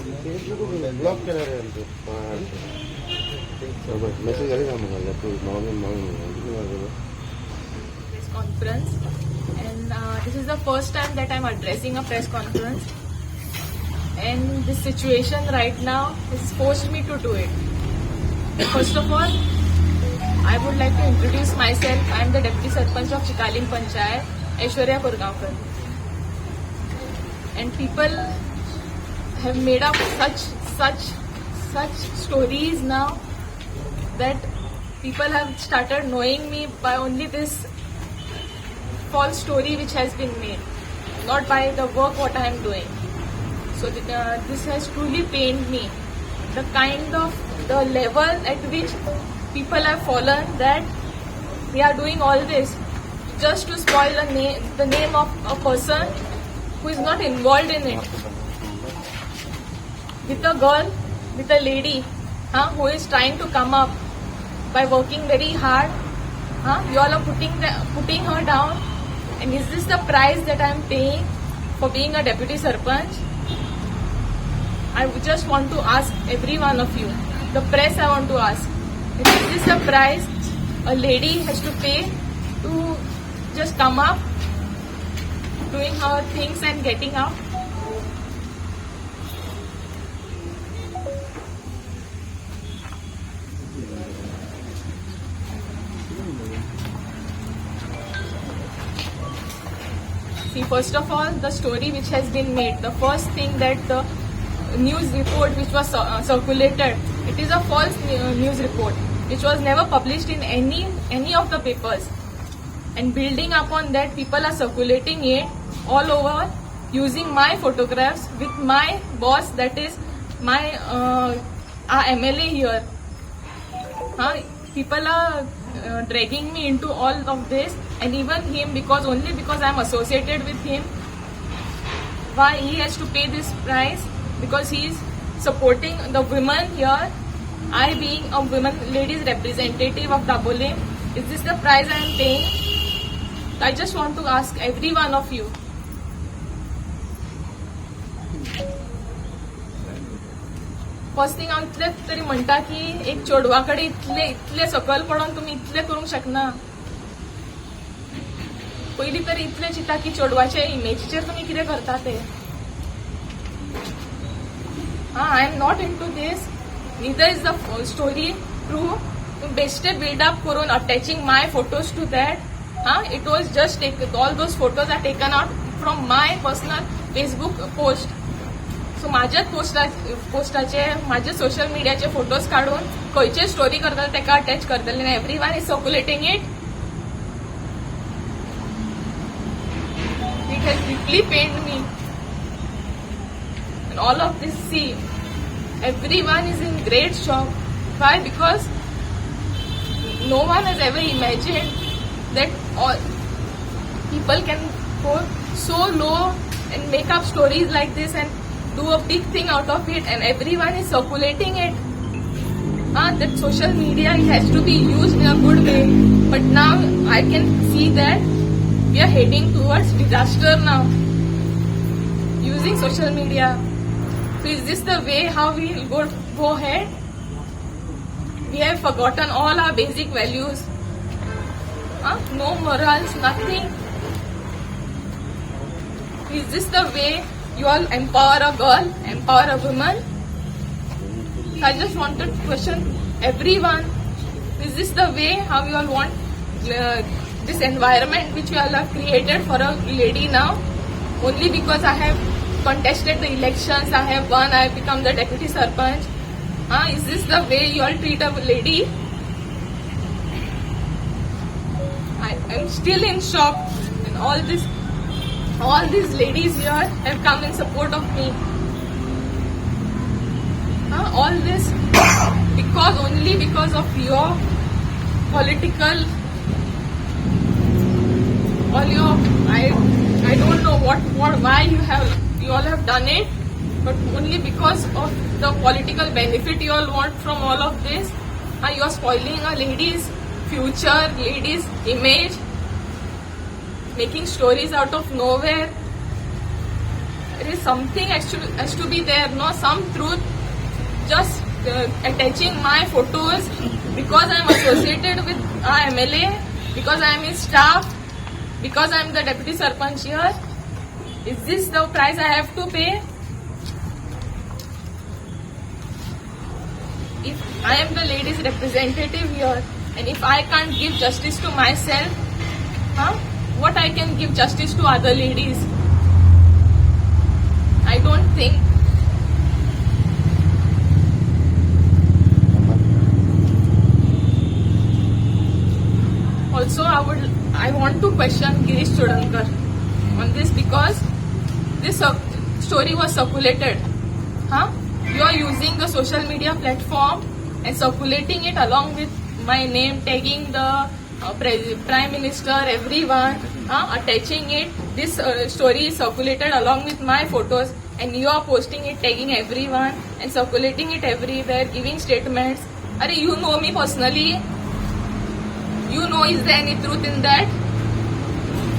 Block केला रे आमचं मेसेज आले का मग तू press conference, and this is the first time that I'm addressing a press conference, and this situation right now has forced me to do it. First of all, I would like to introduce myself. I am the Deputy Sarpanch of Chikaling Panchayat, Aishwarya Purgaonkar. And people have made up such stories now that people have started knowing me by only this false story which has been made, not by the work what I am doing. So this has truly pained me. The kind of the level at which people have fallen, that they are doing all this just to spoil the name of a person who is not involved in it. With a girl, with a lady who is trying to come up by working very hard, you all are putting her down. And is this the price that I am paying for being a Deputy Sarpanch? I would just want to ask every one of you, the press, I want to ask, is this the price a lady has to pay to just come up, doing her things and getting out? See, first of all, the story which has been made, the first thing that the news report which was circulated, it is a false news report which was never published in any of the papers. And building upon that, people are circulating it all over using my photographs with my boss, that is my our MLA here. People are dragging me into all of this, and even him, only because I am associated with him. Why he has to pay this price? Because he is supporting the women here. I, being a women ladies representative of Dabolim, is this the price I am paying? I just want to ask every one of you. First thing हांव इतले तरी म्हणटा की एक चेडवाकडे इतले सकयल पडून तुम्ही इतले करूंक शकना. पयलीं तरी इतले चिंता की चेडवाचे इमेजीचेर तुम्ही कितें करता ते. I am not into this. Neither is the story true. बेश्टे बिल्डअप करून attaching my photos to that. It was just all those photos are taken out from my personal Facebook post. So माझ्याच पोस्टाचे माझे social मीडियाचे photos काढून खंयचे story करतले तेका अटॅच करतले. Every one is circulating it. It has deeply pained me. And all of this, see, everyone is in great shock. Why? Because no one has ever imagined that all people can go so low and make up stories like this and do a big thing out of it, and everyone is circulating it. That social media has to be used in a good way, but now I can see that we are heading towards disaster now using social media. So is this the way how we will go ahead? We have forgotten all our basic values. No morals, nothing. Is this the way you all empower a girl, empower a woman? I just wanted to question everyone. Is this the way how you all want this environment which you all have created for a lady now? Only because I have contested the elections, I have won, I have become the Deputy Sarpanch. Is this the way you all treat a lady? I am still in shock, and all these ladies here have come in support of me. All this only because of your political, all your, I don't know why you all have done it, but only because of the political benefit you all want from all of this. You are spoiling a lady's future, lady's image, making stories out of nowhere. It is something has to be there, no, some truth. Just attaching my photos because I am associated with MLA, because I am his staff, because I am the deputy sarpanch here. Is this the price I have to pay? If I am the ladies' representative here, and if I can't give justice to myself, what I can give justice to other ladies? I don't think. Also, I want to question Girish Chodankar on this because this story was circulated. You are using the social media platform and circulating it along with my name, tagging the Prime Minister, everyone, attaching it. This story is circulated along with my photos, and you are posting it, tagging everyone and circulating it everywhere, giving statements. You know me personally. You know, is there any truth in that?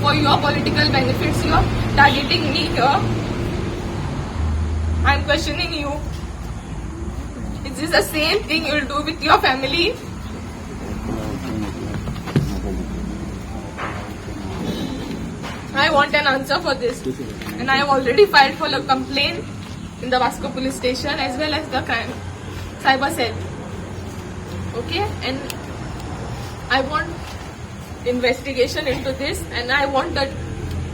For your political benefits, you are targeting me here. I am questioning you. Is this the same thing you will do with your family? I want an answer for this, and I have already filed for a complaint in the Vasco police station as well as the crime cyber cell. Okay, and I want investigation into this, and I want the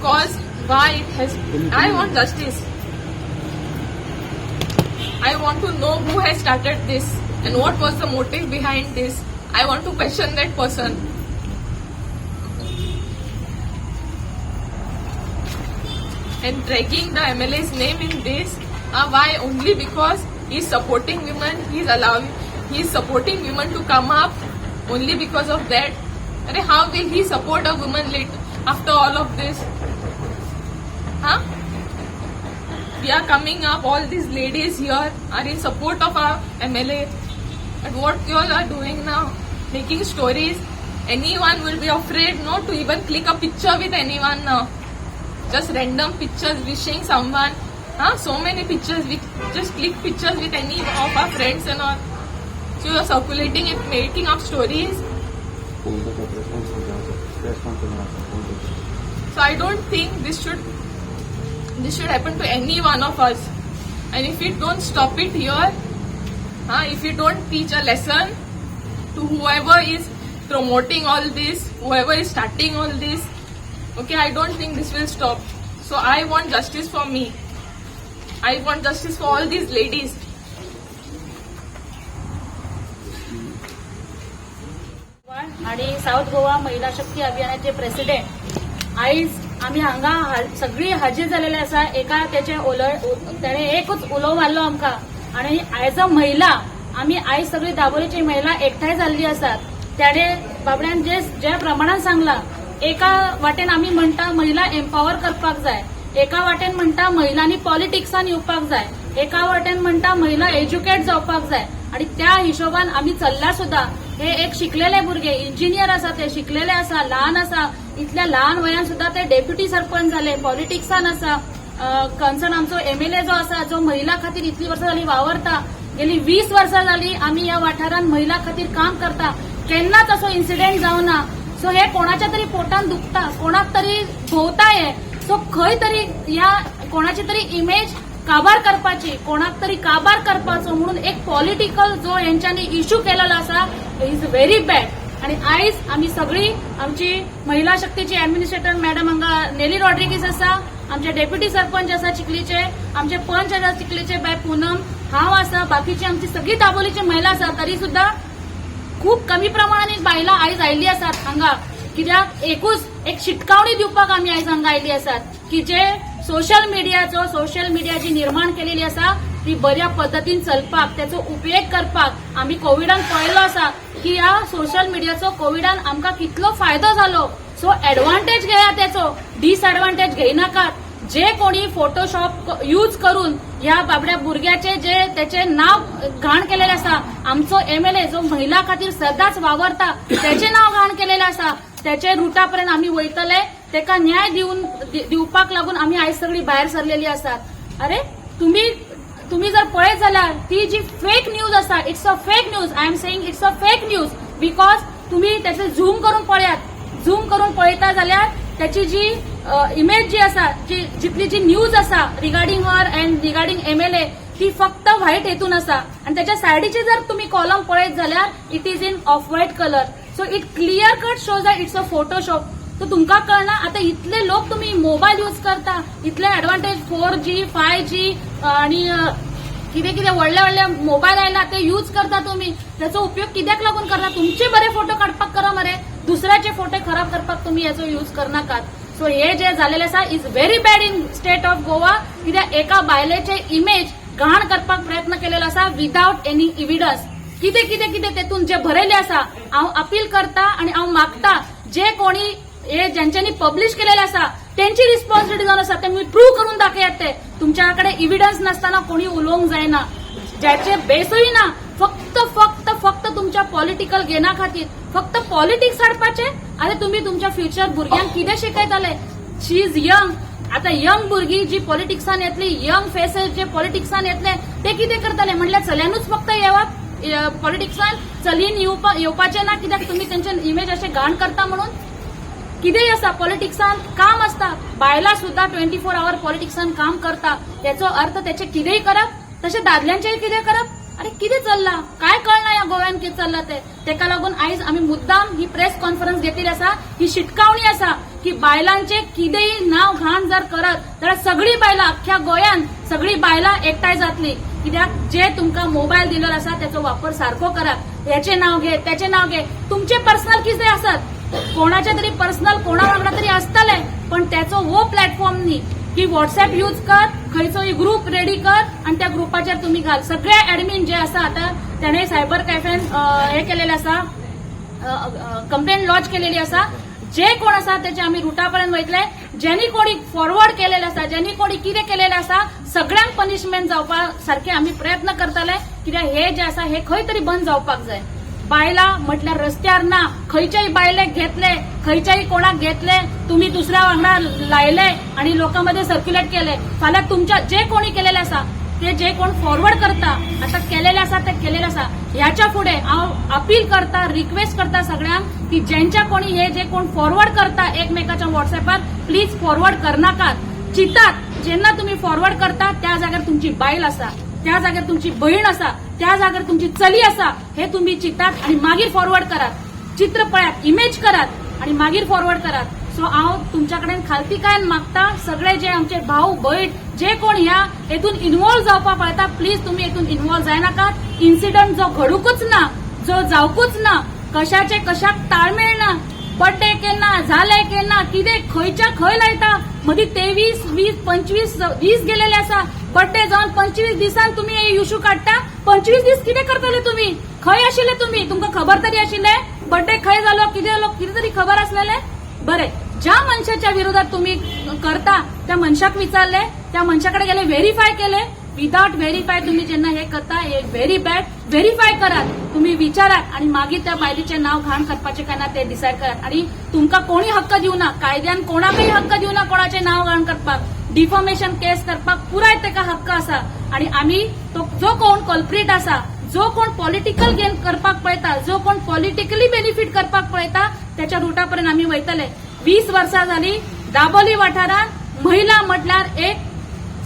cause why it has. I want justice. I want to know who has started this and what was the motive behind this. I want to question that person. And dragging the MLA's name in this, why? Only because he's supporting women, he's supporting women to come up, only because of that. How will he support a woman after all of this? We are coming up, all these ladies here are in support of our MLA. But what you all are doing now, making stories, anyone will be afraid not to even click a picture with anyone now. Just random pictures wishing someone. So many pictures, we just click pictures with any of our friends and all. So you are circulating it, making up stories. So I don't think this should happen to any one of us. And if we don't stop it here, if we don't teach a lesson to whoever is promoting all this, whoever is starting all this, okay, I don't think this will stop. So I want justice for me. I want justice for all these ladies. आणि south Goa महिला शक्ती अभियानाचे president eyes आम्ही हांगा सगळी हाजीर झालेले आसा. एका त्याने एकच उलो मारलो आमकां आणि एज अ महिला आम्ही आयज सगळी दाबोलीची महिला एकठांय जाल्ली आसात. त्याने बाबड्यान ज्या प्रमाणात सांगला, एका वाटेन आम्ही म्हणटा महिला एम्पावर करपाक जाय, एका वाटेन म्हणटा महिलांनी पॉलिटिक्सान येवपाक जाय, एका वाटेन म्हणटा महिला एज्युकेट जावपाक जाय. आणि त्या हिशोबान आम्ही चल्ला सुद्धा. हे एक शिकलेले भुरगे, इंजिनियर आसा, ते शिकलेले आसा, ल्हान आसा, इतल्या ल्हान वयान सुद्धा ते डेप्युटी सरपंच झाले, पॉलिटिक्सान आसा. कन्सर्न आमचो MLA जो आसा, जो महिला खातीर इतली वर्सां जाली वावरता, गेली 20 वर्सां जाली आम्ही या वाठारान महिला खातीर काम करता, केन्नाच असो इन्सिडेंट जावना. सो हे कोणाच्या तरी पोटान दुखता, कोणाक तरी भोवता हे. सो खंय तरी ह्या कोणाची तरी इमेज काबार करपाची, कोणाक तरी काबार करपाचो म्हणून एक पॉलिटिकल जो यांच्यानी इश्यू केलेला आसा, इज व्हेरी बॅड. आणि आयज आम्ही सगळी आमची महिला शक्तीची ऍडमिनिस्ट्रेटर मॅडम हांगा नेली रॉड्रिगीस आसा, आमचे डेप्युटी सरपंच आसा चिखलीचे, आमचे पंच आसा चिखलीचे बाय पूनम, हांव आसा, बाकीची आमची सगळी दाबोलीची महिला आसा. तरी सुद्धा खूप कमी प्रमाणात बायलां आयज आयिल्ली आसात हांगा. कित्याक एक शिटकावणी दिवपाक आमी आयज हांगा आयिल्ली आसात की जे सोशल मिडिया जी निर्माण केलेली आसा ती बऱ्या पद्धतीन चलपाक, त्याचो उपयोग करपाक. आम्ही कोविडान पळयलो आसा की ह्या सोशल मिडियाचो कोविडान आमकां कितलो फायदो जालो. सो एडवांटेज घेया, त्याचो डिसएडवांटेज घेयनाकात. जे कोणी फोटोशॉप यूज करून ह्या बाबड्या भुरग्याचे जे त्याचे नाव घाण केलेले आसा, आमचो MLA जो महिला खातीर सदांच वावरता त्याचे नाव घाण केलेले आसा, त्याचे रुटापर्यंत आम्ही वयतले, तेका न्याय दिवपाक लागून आम्ही आयज सगळी भायर सरलेली आसात. अरे तुम्ही जर पळयत जाल्यार ती जी फेक न्यूज आसा, it's a fake news. I am saying it's a fake news because तुम्ही त्याचे झूम करून पळयात. झूम करून पळयता जाल्यार त्याची जी इमेज जी आसा, जितली जी न्यूज आसा regarding her and regarding MLA, ती फक्त व्हाईट हेतून आसा. आणि त्याच्या सायडीचे जर तुम्ही कॉलम पळयत जाल्यार it is in off white colour. So it clear cut shows that it's a Photoshop. तर तुमका कळना आता इतले लोक तुम्ही मोबाईल यूज करता, इतले ऍडव्हान्टेज 4G 5G आणि कितें कितें व्हडले व्हडले मोबाईल आयला ते यूज करता तुम्ही. त्याचो उपयोग कित्याक लागून करता? तुमचे बरे फोटो काडपाक करा मरे, दुसऱ्याचे फोटो खराब करपाक तुम्ही याचो यूज करनाकात. सो हे जे झालेले आसा is very bad in state of Goa. कित्याक एका बायलेचे इमेज घाण करपाक प्रयत्न केलेलो आसा विदाउट एनी एव्हिडन्स. कितें कितें कितें तेतून जे भरयले आसा हांव अपील करता आणि हांव मागता जे कोणी हे ज्यांच्यानी पब्लिश केलेले आसा त्यांची रिस्पॉन्सिबिलिटी जावन आसा ते प्रूव्ह करून दाखयात. ते तुमच्याकडे एव्हिडन्स नसताना कोणी उलोवंक जायना, ज्याचे बेसूय ना. फक्त फक्त फक्त तुमच्या पॉलिटिकल गेना खातीर फक्त पॉलिटिक्स हाडपाचे. आनी तुम्ही तुमच्या फ्युचर भुरग्यांक कितें शिकयताले? She is young. आता यंग भुरगीं जी पॉलिटिक्सान येतली, यंग फेसेस जे पॉलिटिक्सान येतले ते कितें करताले? म्हणल्यार चल्यांनूच फक्त येवप पॉलिटिक्सान, चलयेन येवपाचे ना. कित्याक तुम्ही त्यांचे इमेज असे घाण करता म्हणून? कितेंय आसा पॉलिटिक्सान काम असता. बायलां सुद्धा 24 आवर पॉलिटिक्सान काम करता. याचो अर्थ त्याचे कितेंय करप, तसे दादल्यांचेय कितें करप? अरे कितें चल्ला? काय कळना या गोव्यान कितें चल्ला ते. तेका लागून आयज आमी मुद्दाम ही प्रेस कॉन्फरन्स घेतली आसा. ही शिटकावणी आसा की बायलांचे कितेंय नाव घाण जर करत जाल्यार सगळी बायलां अख्ख्या गोंयान सगळी बायलां एकठांय जातली. कित्याक जे तुमकां मोबायल दिलेलो आसा त्याचो वापर सारको करात. याचे नाव घे, त्याचे नाव घे. तुमचे पर्सनल कितें आसत, कोणाचे तरी पर्सनल कोणा वांगडा तरी आसतले, पण त्याचो हो प्लॅटफॉर्म न्ही की व्हॉट्सअप यूज कर, खंयचोय ग्रुप रेडी कर आणि त्या ग्रुपाचेर तुम्ही घाल. सगळे ऍडमिन जे आसा आता त्याने सायबर कॅफेन हे केलेले आसा, कंप्लेंट लॉन्च केलेली आसा. जे कोण आसा त्याचे आम्ही रुटापर्यंत वयतले. ज्यांनी कोणी फॉरवर्ड केलेले आसा, ज्यांनी कोणी कितें केलेले आसा सगळ्यांक पनिशमेंट जावपा सारखे आम्ही प्रयत्न करतले. कित्याक हे जे आसा हे खंय तरी बंद जावपाक जाय. बायला म्हटल्यार रस्त्यार ना, खंयच्याय बायलेक घेतले, खंयच्याय कोणाक घेतले, तुम्ही दुसऱ्या वांगडा लायले आणि लोकांमध्ये सर्क्युलेट केले. फाल्यां तुमच्या जे कोणी केलेले आसा ते जे कोण फॉरवर्ड करता, आता केलेले आसा ते केलेले आसा. ह्याच्या फुडें हांव अपील करता, रिक्वेस्ट करता सगळ्यांक की ज्यांच्या कोणी हे जे कोण फॉरवर्ड करता एकमेकाच्या व्हॉट्सअॅपार प्लीज फॉरवर्ड करनाकात. चितात जेन्ना तुम्ही फॉरवर्ड करता त्या जाग्यार तुमची बायल आसा, त्या जाग्यार तुमची बहीण आसा, त्या जाग्यार तुमची चली आसा, हे तुम्ही चितात आणि मागीर फॉरवर्ड करात. चित्र पळयात, इमेज करात आणि मागीर फॉरवर्ड करात. सो हांव तुमच्या कडेन खालतीकायन मागता सगळे जे आमचे भाऊ भयण जे कोण ह्या हेतून इन्वॉल्व जावपा पळयता प्लीज तुम्ही हेतून इन्वॉल्व जायनाकात. इन्सिडंट जो घडूकच ना, जो जावकूच ना, कशाचे कशाक ताळमेळ ना, बर्थडे केन्ना झाले केन्ना कितें खंयच्या खंय लायता. मदीं 23, 20, 25 दीस गेलेले आसा. बर्थडे जावन 25 दिसान तुम्ही हे इश्यू काडटा. 25 दीस कितें करतले तुम्ही? खंय आशिल्ले तुम्ही? तुमकां खबर तरी आशिल्ले बर्थडे खंय जालो, कितें तरी खबर आसलेले? बरे, ज्या मनशाच्या विरोधात तुम्ही करता त्या मनशाक विचारले, त्या मनशाकडे गेले, व्हेरीफाय केले. विदाउट व्हेरीफाय तुम्ही जेन्ना हे करता हे व्हेरी बॅड. व्हेरीफाय करात, तुम्ही विचारात आणि मागीर त्या बायलेचे नाव घाण करपाचे काय ना ते डिसायड करात. आणि तुमकां कोणी हक्क दिवना, कायद्यान कोणाकय हक्क दिवना कोणाचे नाव घाण करपाक. डिफॉमेशन केस करपाक पुराय तेका हक्क आसा. आणि आम्ही तो जो कोण कल्प्रीट आसा, जो कोण पॉलिटिकल गेन करपाक पळयता, जो कोण पॉलिटिकली बेनिफीट करपाक पळयता त्याच्या रुटापर्यंत आम्ही वयतले. 20 वर्सां जाली दाबोली वाठारात महिला म्हटल्यार एक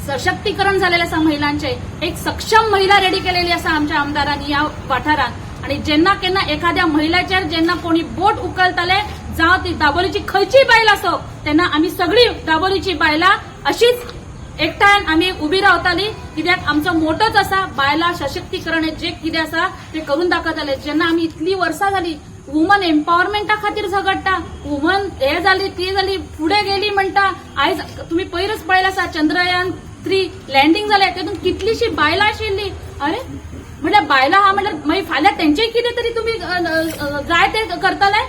सशक्तीकरण झालेले आसा. महिलांचे एक सक्षम महिला रेडी केलेली आसा आमच्या आमदारांनी या वाठारात. आणि जेन्ना केन्ना एखाद्या महिलेचेर जेन्ना कोणी बोट उखलतले, जावं ती दाबोलीची खंयचीय बायल आसो, तेन्ना आम्ही सगळी दाबोलीची बायलां अशीच एकठांय आम्ही उभी रावताली. कित्याक आमचो मोटोच आसा बायलां सशक्तीकरण जे कितें आसा ते करून दाखयतले. जेन्ना आम्ही इतली वर्सां जाली वुमन एम्पावरमेंटा खातीर झगडटा, वुमन हे जाली ती जाली फुडें गेली म्हणटा. आयज तुम्ही पयरच पळयला आसा Chandrayaan 3 लँडिंग जालें, तेतून कितलीशी बायलां आशिल्ली. अरे म्हटल्यार बायलां हा म्हटल्यार मागीर फाल्यां तेंचेय कितें तरी तुम्ही जाय ते करतले?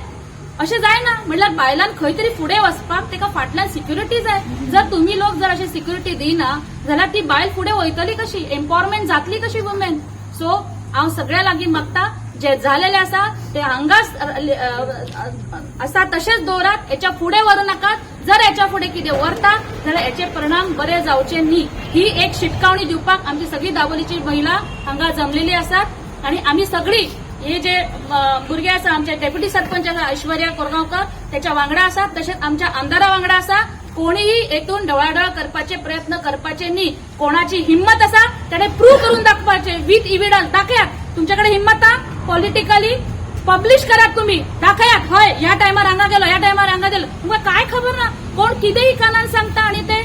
अशें जायना. म्हटल्यार बायलांक खंय तरी फुडें वचपाक तेका फाटल्यान सिक्युरिटी जाय. जर तुम्ही लोक जर अशी सिक्युरिटी दिना जाल्यार ती बायल फुडें वयतली कशी? एम्पावरमेंट जातली कशी वुमेन? सो हांव सगळ्या लागीं मागता जे झालेले असा ते हांगाच असा तशेंच दवरात. याच्या फुडें व्हरू नाकात. जर याच्या फुडें कितें व्हरता जाल्यार याचे परिणाम बरे जावचे न्ही. ही एक शिटकावणी दिवपाक आमची सगळी दाबोलीची महिला हांगा जमलेली आसात आणि आम्ही सगळी हे जे भुरगे आसा आमचे डेप्युटी सरपंच आसा ऐश्वर्या कोरगांवकर त्याच्या वांगडा आसात, तशेंच आमच्या आमदारा वांगडा आसा. कोणीही हेतून ढवळाढवळ करपाचे प्रयत्न करपाचे न्ही. कोणाची हिंमत आसा त्याने प्रूव्ह करून दाखवायचे विथ इव्हिडन्स. दाखयात तुमच्याकडे हिंमत आ. पॉलिटिकली पब्लिश करात तुम्ही. दाखयात हय ह्या टायमार हांगा गेलो ह्या टायमार हांगा गेलो. तुमकां काय खबर ना. कोण कितेंय कानान सांगता आणि ते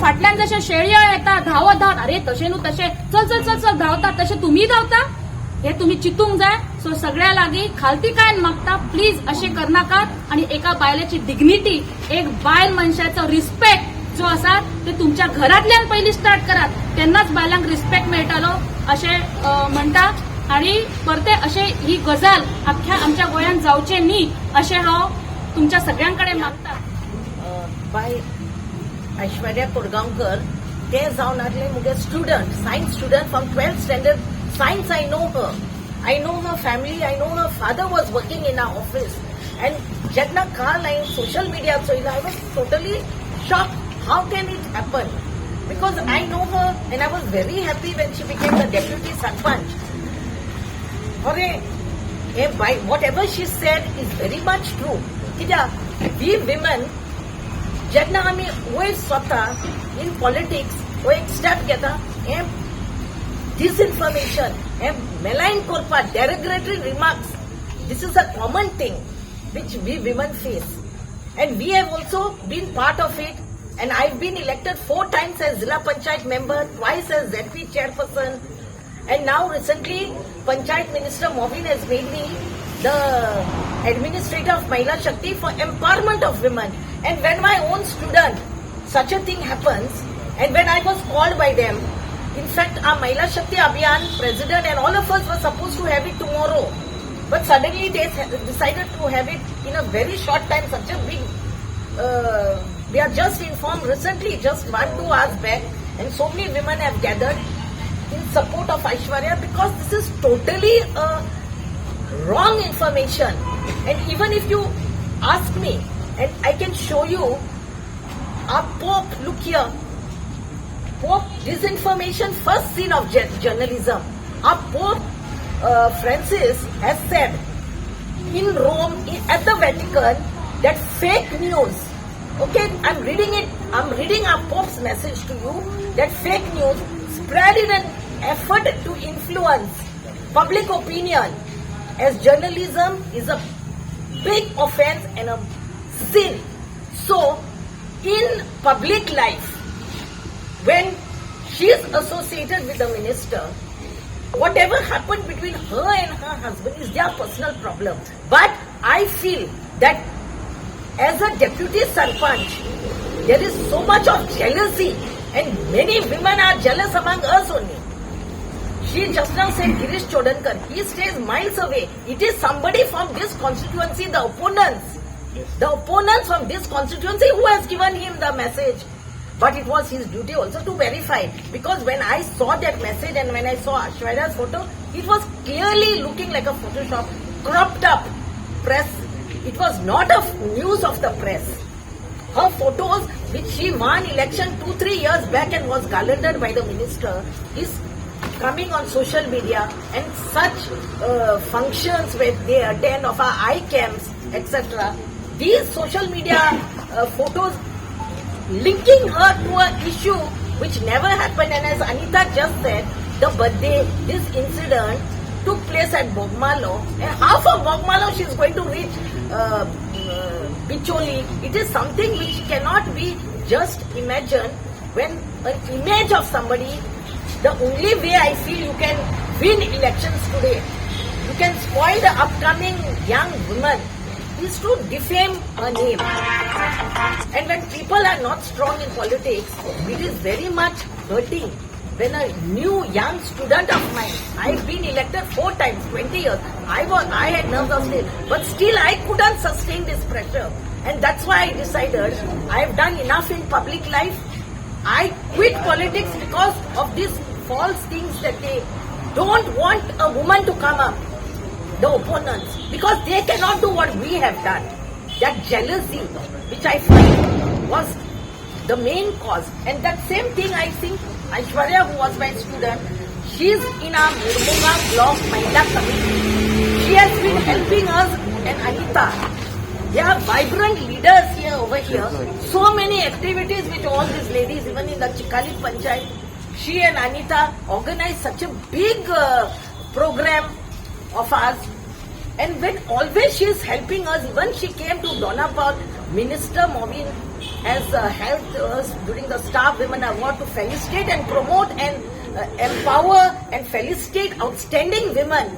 फाटल्यान जशे शेळयो येता धावत धावत अरे तशें न्हू तशें चल चल चल चल धावतात तशें तुम्ही धावता. हे तुम्ही चिंतूंक जाय. सो सगळ्या लागीं खालती काय मागता प्लीज असे करनाकात. आणि एका बायलेची डिग्निटी एक बायल मनशाचो रिस्पेक्ट जो आसा ते तुमच्या घरातल्यान पयलीं स्टार्ट करात. तेन्नाच बायलांक रिस्पेक्ट मेळटलो अशें म्हणटा. आणि परते अशें ही गजाल अख्ख्या आमच्या गोंयांत जावचे न्ही अशें हांव तुमच्या सगळ्यांकडे मागता. बाय ऐश्वर्या कोरगांवकर ते जावन आसले मुगे student science student from 12th standard science. I know her family. I know her father was working in our office. And जेन्ना काल हांवें सोशल मिडिया चोयला I was totally shocked. How can it happen? Because I know her and I was very happy when she became the deputy sarpanch. Whatever she said is very much true. कित्याक we women जेन्ना आमी वयर स्वता in politics हो एक step घेता हे disinformation, malign korpa, derogatory remarks. This is a common thing which we women face. And we have also been part of it. And I've been elected 4 times as Zilla Panchayat member, twice as ZP chairperson. And now recently, Panchayat Minister Mohin has made me the administrator of Mahila Shakti for empowerment of women. And when my own student, such a thing happens, and when I was called by them, in fact, our Mahila Shakti Abhiyan president and all of us were supposed to have it tomorrow. But suddenly they decided to have it in a very short time, such a big... we are just informed recently, just 1-2 hours back, and so many women have gathered in support of Aishwarya because this is totally wrong information. And even if you ask me, and I can show you, our Pope, look here, Pope disinformation first scene of journalism. Our Pope Francis has said in Rome, at the Vatican, that fake news, okay, I'm reading it, I'm reading our Pope's message to you, that fake news spread in an effort to influence public opinion as journalism is a big offense and a sin. So, in public life, when she is associated with the minister, whatever happened between her and her husband is their personal problem. But I feel that as a deputy sarpanch, there is so much of jealousy and many women are jealous among us only. She just now said Girish Chodankar, he stays miles away. It is somebody from this constituency, the opponents from this constituency who has given him the message. But it was his duty also to verify. Because when I saw that message and when I saw Aishwarya's photo, it was clearly looking like a Photoshop, cropped up press. It was not a news of the press. Her photos, which she won election 2-3 years back and was garlanded by the minister, is coming on social media, and such functions where they attend of our eye camps, etc. These social media photos linking her to an issue which never happened, and as Anita just said, the birthday, this incident took place at Bogmalo, and half of Bogmalo she is going to reach Bicholi. It is something which cannot be just imagined. When an image of somebody, the only way I feel you can win elections today, you can spoil the upcoming young women, is to defame her name. And when people are not strong in politics, it is very much hurting. When a new young student of mine, I've been elected 4 times, 20 years, I had nerves of steel, but still I couldn't sustain this pressure. And that's why I decided I've done enough in public life. I quit politics because of these false things that they don't want a woman to come up. the opponents, because they cannot do what we have done. That jealousy, which I find was the main cause. And that same thing I think Aishwarya, who was my student, she is in our Murmunga Block Mahila Committee. She has been helping us, and Anita. There are vibrant leaders here over here. So many activities which all these ladies, even in the Chikali Panchayat, she and Anita organized such a big program of ours. And when always she is helping us, even she came to Donapal, Minister Mobin has helped us during the Star Women Award to felicitate and promote and empower and felicitate outstanding women.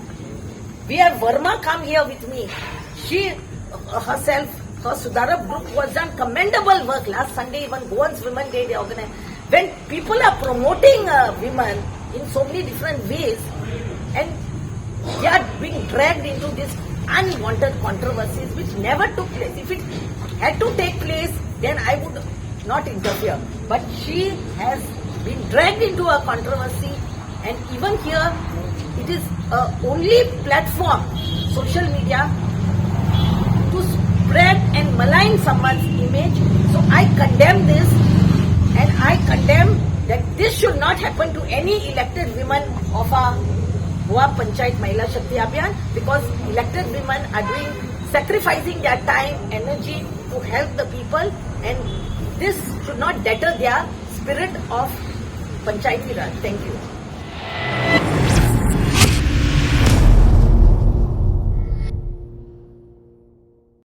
We have Verma come here with me. She herself, her Sudarab group was done commendable work. Last Sunday, even Goan's Women Day, they organized. When people are promoting women in so many different ways, and they are being dragged into these unwanted controversies which never took place. If it had to take place, then I would not interfere. But she has been dragged into a controversy, and even here, it is only platform, social media, to spread and malign someone's image. So I condemn this, and I condemn that this should not happen to any elected women of our Goa Panchayat Mahila Shakti Abhiyan, because elected women are sacrificing their time, energy to help the people, and this should not deter their spirit of Panchayati Raj. Thank you.